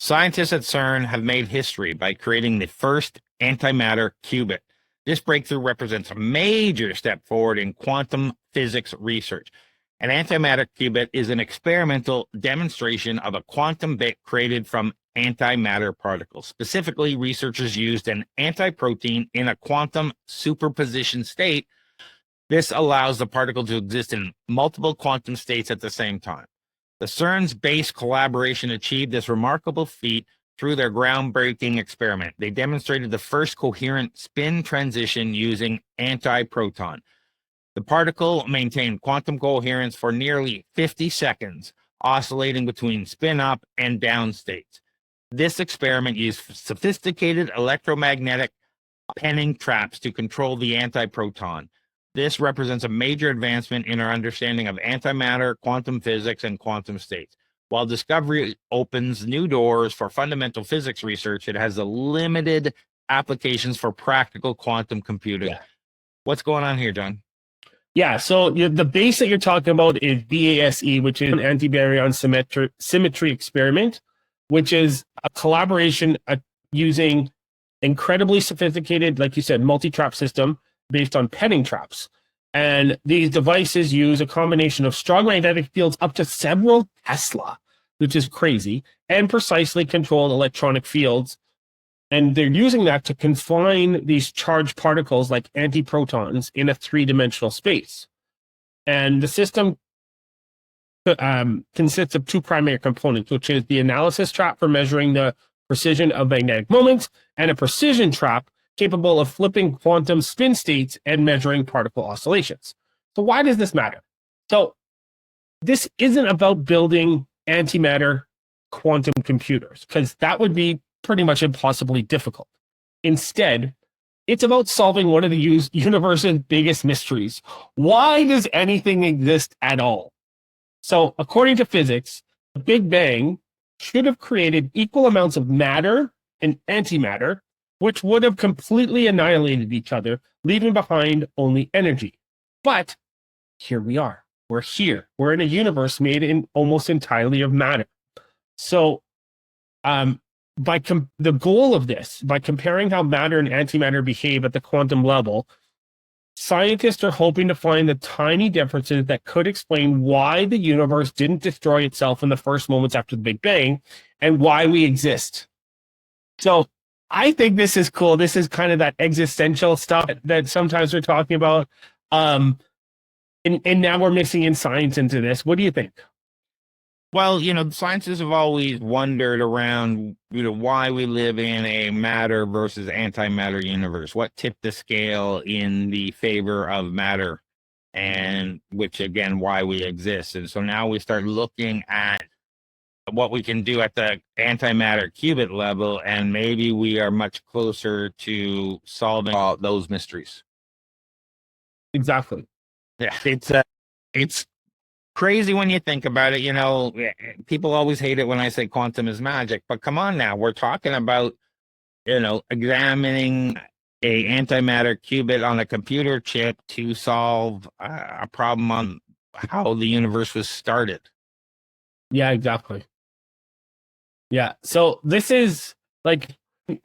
Scientists at CERN have made history by creating the first antimatter qubit. This breakthrough represents a major step forward in quantum physics research. An antimatter qubit is an experimental demonstration of a quantum bit created from antimatter particles. Specifically, researchers used an antiproton in a quantum superposition state. This allows the particle to exist in multiple quantum states at the same time. The CERN's base collaboration achieved this remarkable feat through their groundbreaking experiment. They demonstrated the first coherent spin transition using antiproton. The particle maintained quantum coherence for nearly 50 seconds, oscillating between spin up and down states. This experiment used sophisticated electromagnetic penning traps to control the antiproton. This represents a major advancement in our understanding of antimatter, quantum physics, and quantum states. While discovery opens new doors for fundamental physics research, it has limited applications for practical quantum computing. Yeah. What's going on here, John? Yeah, so the base that you're talking about is BASE, which is an anti-baryon symmetry experiment, which is a collaboration using incredibly sophisticated, like you said, multi-trap system based on penning traps. And these devices use a combination of strong magnetic fields up to several Tesla, which is crazy, and precisely controlled electronic fields. And they're using that to confine these charged particles like antiprotons in a three-dimensional space. And the system consists of two primary components, which is the analysis trap for measuring the precision of magnetic moments and a precision trap capable of flipping quantum spin states and measuring particle oscillations. So why does this matter? So this isn't about building antimatter quantum computers, because that would be pretty much impossibly difficult. Instead, it's about solving one of the universe's biggest mysteries. Why does anything exist at all? So according to physics, the Big Bang should have created equal amounts of matter and antimatter, which would have completely annihilated each other, leaving behind only energy. But here we are. We're here. We're in a universe made in almost entirely of matter. So the goal of this, by comparing how matter and antimatter behave at the quantum level, scientists are hoping to find the tiny differences that could explain why the universe didn't destroy itself in the first moments after the Big Bang and why we exist. So I think this is cool. This is kind of that existential stuff that sometimes we're talking about. And now we're mixing in science into this. What do you think? Well, scientists have always wondered around, why we live in a matter versus antimatter universe. What tipped the scale in the favor of matter, and which, again, why we exist. And so now we start looking at what we can do at the antimatter qubit level, and maybe we are much closer to solving all those mysteries. Exactly. Yeah, it's crazy when you think about it. People always hate it when I say quantum is magic, but come on now, we're talking about examining a antimatter qubit on a computer chip to solve a problem on how the universe was started. Yeah, exactly. Yeah, so this is like,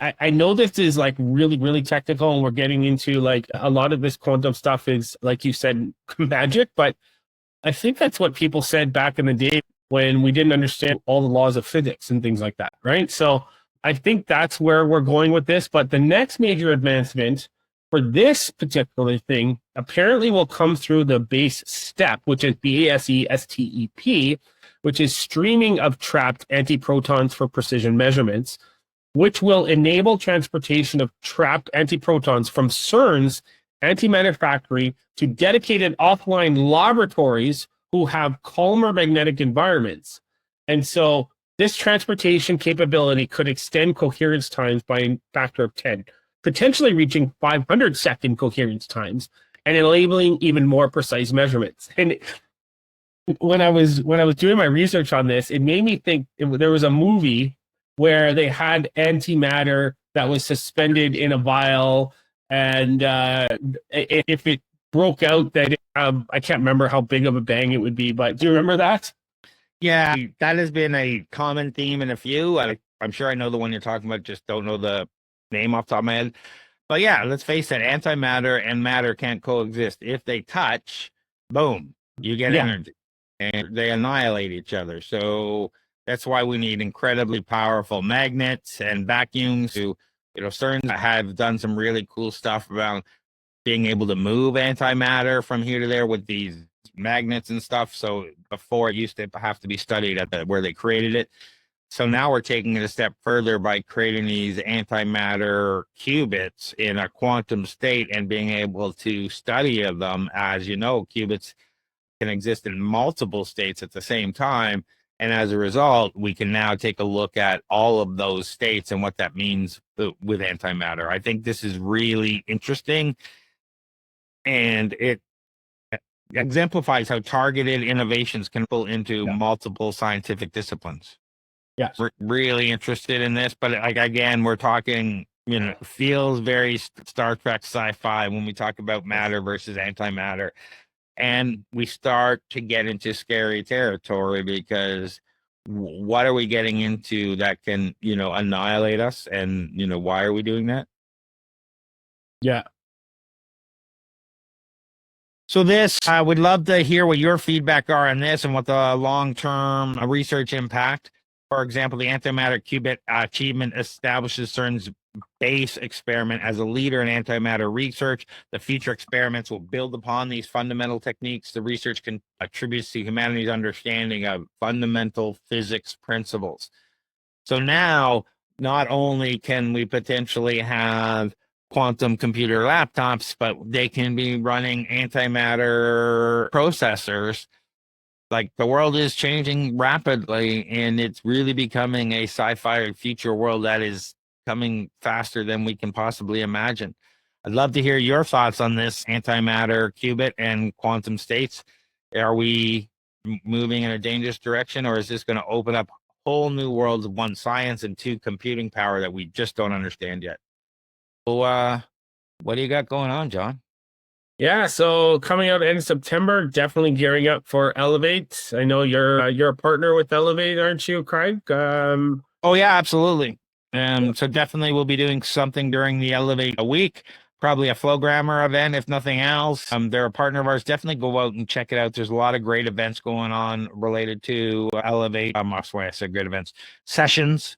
I know this is like really, really technical, and we're getting into like a lot of this quantum stuff is, like you said, magic, but I think that's what people said back in the day when we didn't understand all the laws of physics and things like that, right? So I think that's where we're going with this, but the next major advancement for this particular thing apparently will come through the base step, which is BASE-STEP, which is streaming of trapped antiprotons for precision measurements, which will enable transportation of trapped antiprotons from CERN's antimatter factory to dedicated offline laboratories who have calmer magnetic environments. And so this transportation capability could extend coherence times by a factor of 10, potentially reaching 500-second coherence times and enabling even more precise measurements. And when I was doing my research on this, it made me think there was a movie where they had antimatter that was suspended in a vial, and if it broke out, that I can't remember how big of a bang it would be, but do you remember that? Yeah, that has been a common theme in a few. I I'm sure I know the one you're talking about, just don't know the name off the top of my head. But yeah, let's face it, antimatter and matter can't coexist. If they touch, boom, you get energy, and they annihilate each other. So that's why we need incredibly powerful magnets and vacuums. CERN have done some really cool stuff around being able to move antimatter from here to there with these magnets and stuff. So before, it used to have to be studied at where they created it. So now we're taking it a step further by creating these antimatter qubits in a quantum state and being able to study them. As you know, qubits can exist in multiple states at the same time. And as a result, we can now take a look at all of those states and what that means with antimatter. I think this is really interesting, and it exemplifies how targeted innovations can pull into multiple scientific disciplines. Yes. We're really interested in this, but like, again, we're talking, feels very Star Trek sci-fi when we talk about matter versus antimatter. And we start to get into scary territory, because what are we getting into that can, annihilate us? And, why are we doing that? Yeah. So I would love to hear what your feedback are on this and what the long-term research impact. For example, the Antimatter Qubit achievement establishes CERN's base experiment as a leader in antimatter research. The future experiments will build upon these fundamental techniques. The research contributes to humanity's understanding of fundamental physics principles. So now, not only can we potentially have quantum computer laptops, but they can be running antimatter processors. Like, the world is changing rapidly, and it's really becoming a sci-fi future world that is coming faster than we can possibly imagine. I'd love to hear your thoughts on this antimatter qubit and quantum states. Are we moving in a dangerous direction, or is this going to open up whole new worlds of, one, science, and two, computing power that we just don't understand yet? So, what do you got going on, John? Yeah, so coming out end of September, definitely gearing up for Elevate. I know you're a partner with Elevate, aren't you, Craig? Oh yeah, absolutely. So definitely we'll be doing something during the Elevate a week, probably a Flowgrammer event, if nothing else. They're a partner of ours. Definitely go out and check it out. There's a lot of great events going on related to Elevate. I swear I said great events, sessions.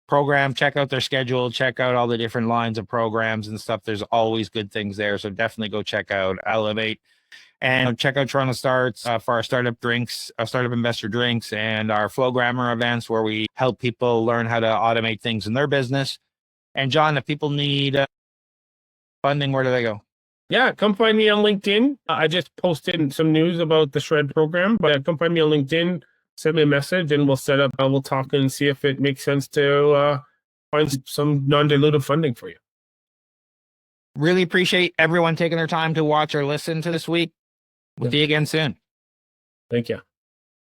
Program, check out their schedule, check out all the different lines of programs and stuff. There's always good things there. So definitely go check out Elevate, and check out Toronto Starts for our startup drinks, our startup investor drinks, and our Flowgrammer events, where we help people learn how to automate things in their business. And John, if people need funding, where do they go? Yeah, come find me on LinkedIn. I just posted some news about the Shred program, but come find me on LinkedIn. Send me a message, and we'll set up. We'll talk and see if it makes sense to find some non-dilutive funding for you. Really appreciate everyone taking their time to watch or listen to this week. We'll see you again soon. Thank you.